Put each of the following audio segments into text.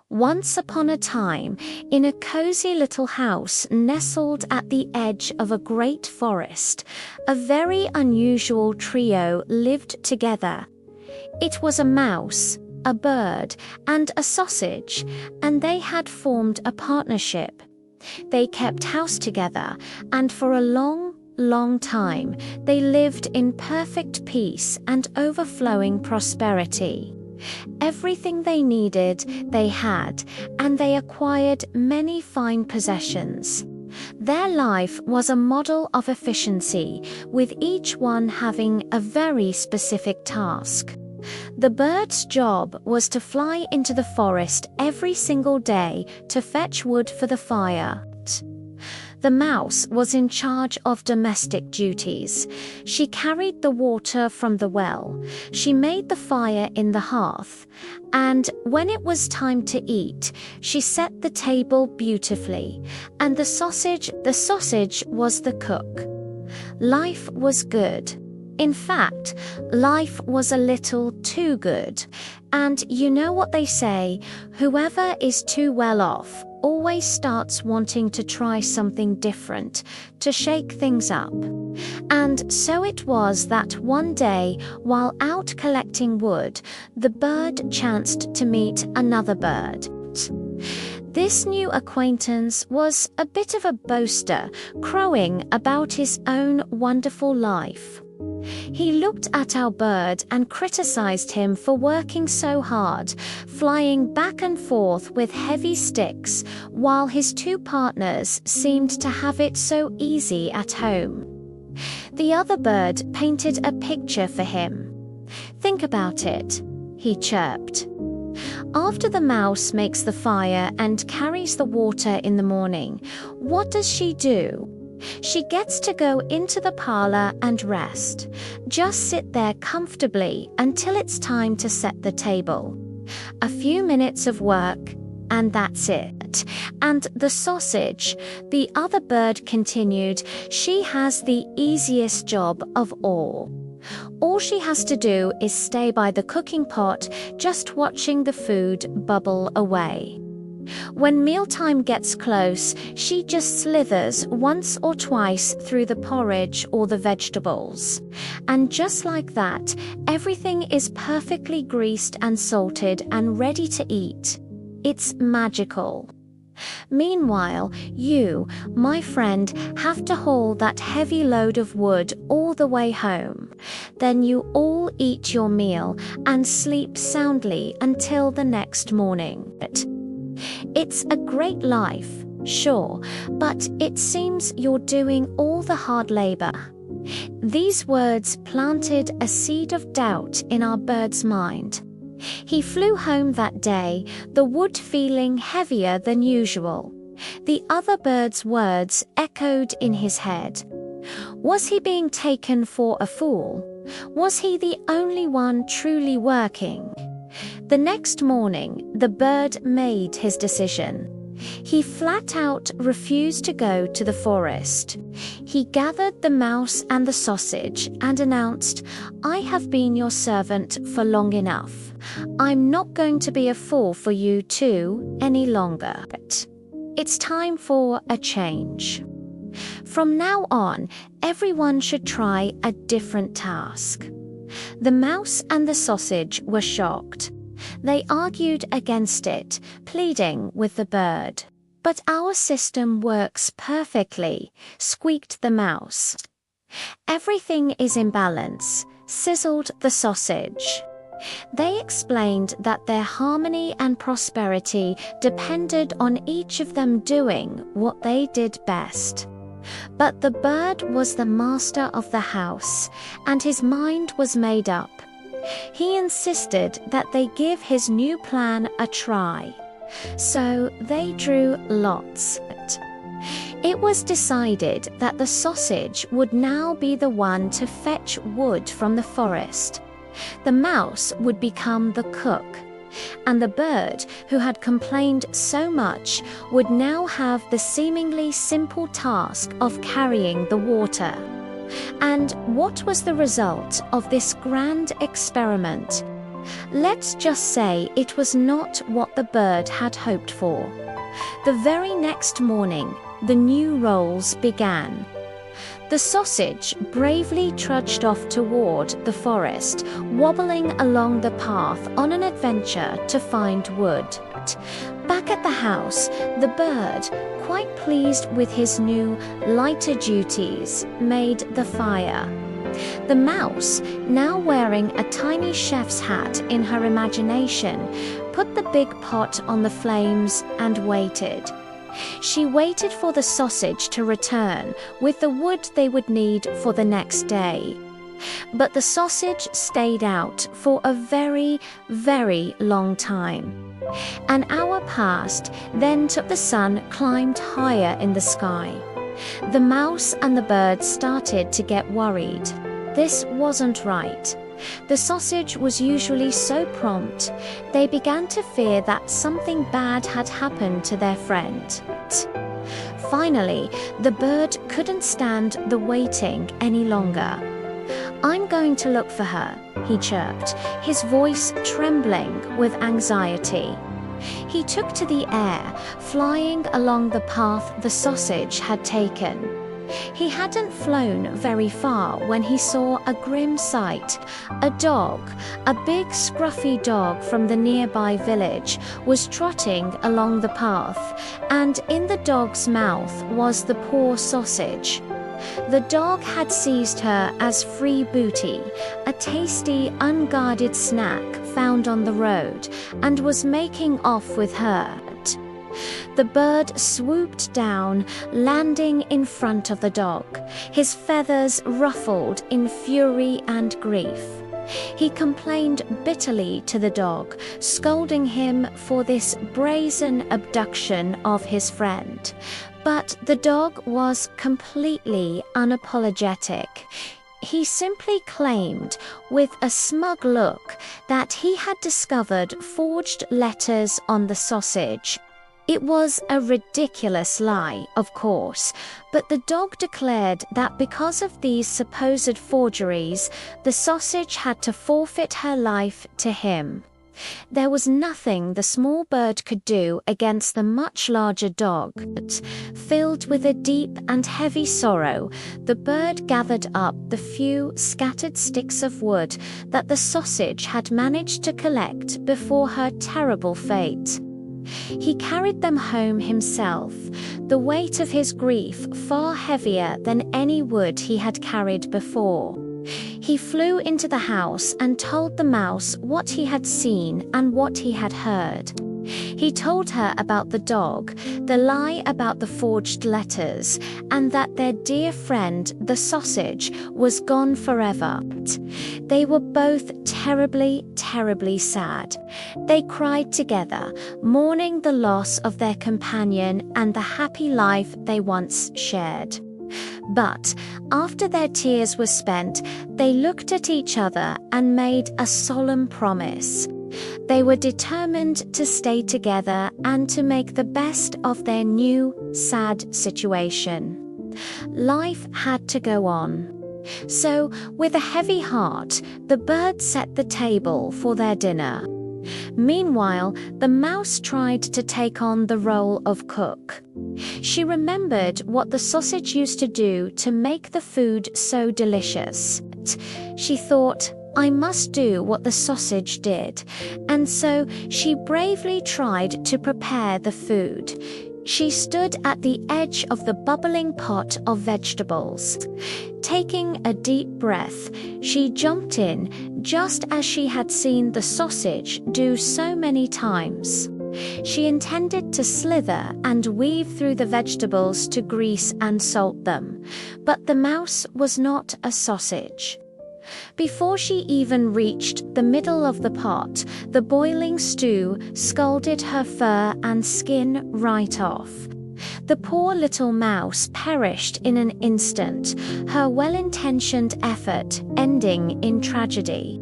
Once upon a time, in a cozy little house nestled at the edge of a great forest, a very unusual trio lived together. It was a mouse, a bird, and a sausage, and they had formed a partnership. They kept house together, and for a long time, they lived in perfect peace and overflowing prosperity. Everything they needed, they had, and they acquired many fine possessions. Their life was a model of efficiency, with each one having a very specific task. The bird's job was to fly into the forest every single day to fetch wood for the fire. The mouse was in charge of domestic duties. She carried the water from the well, she made the fire in the hearth, and when it was time to eat, she set the table beautifully, and the sausage was the cook. Life was good. In fact, life was a little too good. And you know what they say, whoever is too well off always starts wanting to try something different, to shake things up. And so it was that one day, while out collecting wood, the bird chanced to meet another bird. This new acquaintance was a bit of a boaster, crowing about his own wonderful life. He looked at our bird and criticized him for working so hard, flying back and forth with heavy sticks, while his two partners seemed to have it so easy at home. The other bird painted a picture for him. "Think about it," he chirped. "After the mouse makes the fire and carries the water in the morning, what does she do? She gets to go into the parlor and rest. Just sit there comfortably until it's time to set the table. A few minutes of work, and that's it. And the sausage," the other bird continued, "she has the easiest job of all. All she has to do is stay by the cooking pot, just watching the food bubble away. When mealtime gets close, she just slithers once or twice through the porridge or the vegetables. And just like that, everything is perfectly greased and salted and ready to eat. It's magical. Meanwhile, you, my friend, have to haul that heavy load of wood all the way home. Then you all eat your meal and sleep soundly until the next morning. It's a great life, sure, but it seems you're doing all the hard labor." These words planted a seed of doubt in our bird's mind. He flew home that day, the wood feeling heavier than usual. The other bird's words echoed in his head. Was he being taken for a fool? Was he the only one truly working? The next morning, the bird made his decision. He flat out refused to go to the forest. He gathered the mouse and the sausage and announced, "I have been your servant for long enough. I'm not going to be a fool for you two any longer. It's time for a change. From now on, everyone should try a different task." The mouse and the sausage were shocked. They argued against it, pleading with the bird. "But our system works perfectly," squeaked the mouse. "Everything is in balance," sizzled the sausage. They explained that their harmony and prosperity depended on each of them doing what they did best. But the bird was the master of the house, and his mind was made up. He insisted that they give his new plan a try. So they drew lots. It was decided that the sausage would now be the one to fetch wood from the forest. The mouse would become the cook, and the bird, who had complained so much, would now have the seemingly simple task of carrying the water. And what was the result of this grand experiment? Let's just say it was not what the bird had hoped for. The very next morning, the new roles began. The sausage bravely trudged off toward the forest, wobbling along the path on an adventure to find wood. Back at the house, the bird, quite pleased with his new, lighter duties, made the fire. The mouse, now wearing a tiny chef's hat in her imagination, put the big pot on the flames and waited. She waited for the sausage to return with the wood they would need for the next day. But the sausage stayed out for a very, very long time. An hour passed, then the sun climbed higher in the sky. The mouse and the bird started to get worried. This wasn't right. The sausage was usually so prompt, they began to fear that something bad had happened to their friend. Finally, the bird couldn't stand the waiting any longer. "I'm going to look for her," he chirped, his voice trembling with anxiety. He took to the air, flying along the path the sausage had taken. He hadn't flown very far when he saw a grim sight. A dog, a big scruffy dog from the nearby village, was trotting along the path, and in the dog's mouth was the poor sausage. The dog had seized her as free booty, a tasty, unguarded snack found on the road, and was making off with her. The bird swooped down, landing in front of the dog, his feathers ruffled in fury and grief. He complained bitterly to the dog, scolding him for this brazen abduction of his friend. But the dog was completely unapologetic. He simply claimed, with a smug look, that he had discovered forged letters on the sausage. It was a ridiculous lie, of course, but the dog declared that because of these supposed forgeries, the sausage had to forfeit her life to him. There was nothing the small bird could do against the much larger dog. Filled with a deep and heavy sorrow, the bird gathered up the few scattered sticks of wood that the sausage had managed to collect before her terrible fate. He carried them home himself, the weight of his grief far heavier than any wood he had carried before. He flew into the house and told the mouse what he had seen and what he had heard. He told her about the dog, the lie about the forged letters, and that their dear friend, the sausage, was gone forever. They were both terribly, terribly sad. They cried together, mourning the loss of their companion and the happy life they once shared. But after their tears were spent, they looked at each other and made a solemn promise. They were determined to stay together and to make the best of their new, sad situation. Life had to go on. So, with a heavy heart, the bird set the table for their dinner. Meanwhile, the mouse tried to take on the role of cook. She remembered what the sausage used to do to make the food so delicious. She thought, "I must do what the sausage did," and so she bravely tried to prepare the food. She stood at the edge of the bubbling pot of vegetables. Taking a deep breath, she jumped in just as she had seen the sausage do so many times. She intended to slither and weave through the vegetables to grease and salt them, but the mouse was not a sausage. Before she even reached the middle of the pot, the boiling stew scalded her fur and skin right off. The poor little mouse perished in an instant, her well-intentioned effort ending in tragedy.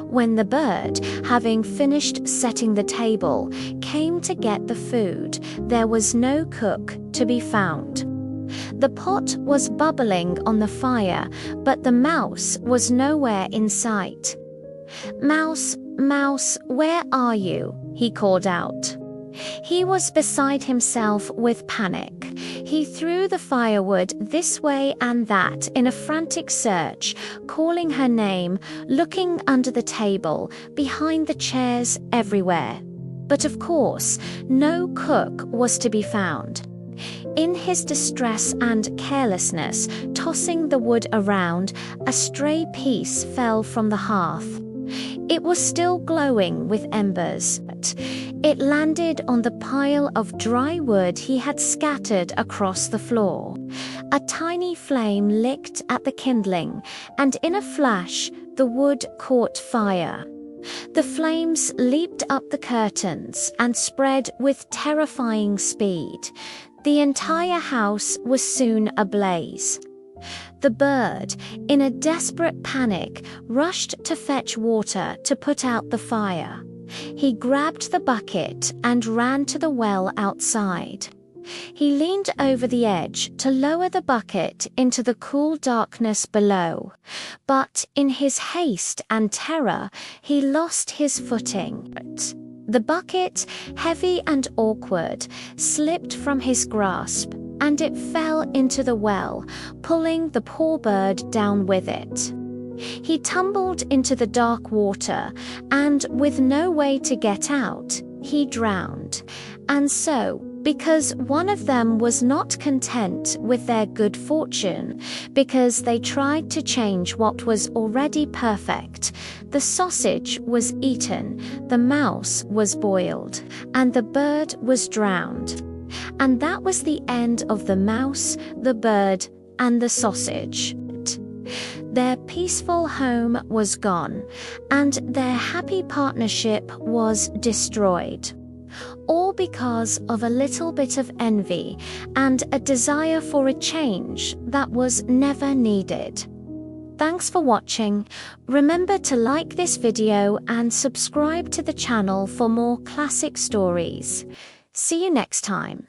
When the bird, having finished setting the table, came to get the food, there was no cook to be found. The pot was bubbling on the fire, but the mouse was nowhere in sight. "Mouse, "Mouse, where are you?" he called out. He was beside himself with panic. He threw the firewood this way and that in a frantic search, calling her name, looking under the table, behind the chairs, everywhere. But of course, no cook was to be found. In his distress and carelessness, tossing the wood around, a stray piece fell from the hearth. It was still glowing with embers. It landed on the pile of dry wood he had scattered across the floor. A tiny flame licked at the kindling, and in a flash, the wood caught fire. The flames leaped up the curtains and spread with terrifying speed. The entire house was soon ablaze. The bird, in a desperate panic, rushed to fetch water to put out the fire. He grabbed the bucket and ran to the well outside. He leaned over the edge to lower the bucket into the cool darkness below, but in his haste and terror, he lost his footing. The bucket, heavy and awkward, slipped from his grasp, and it fell into the well, pulling the poor bird down with it. He tumbled into the dark water, and with no way to get out, he drowned. And so, because one of them was not content with their good fortune, because they tried to change what was already perfect, the sausage was eaten, the mouse was boiled, and the bird was drowned. And that was the end of the mouse, the bird, and the sausage. Their peaceful home was gone, and their happy partnership was destroyed. All because of a little bit of envy and a desire for a change that was never needed. Thanks for watching. Remember to like this video and subscribe to the channel for more classic stories. See you next time.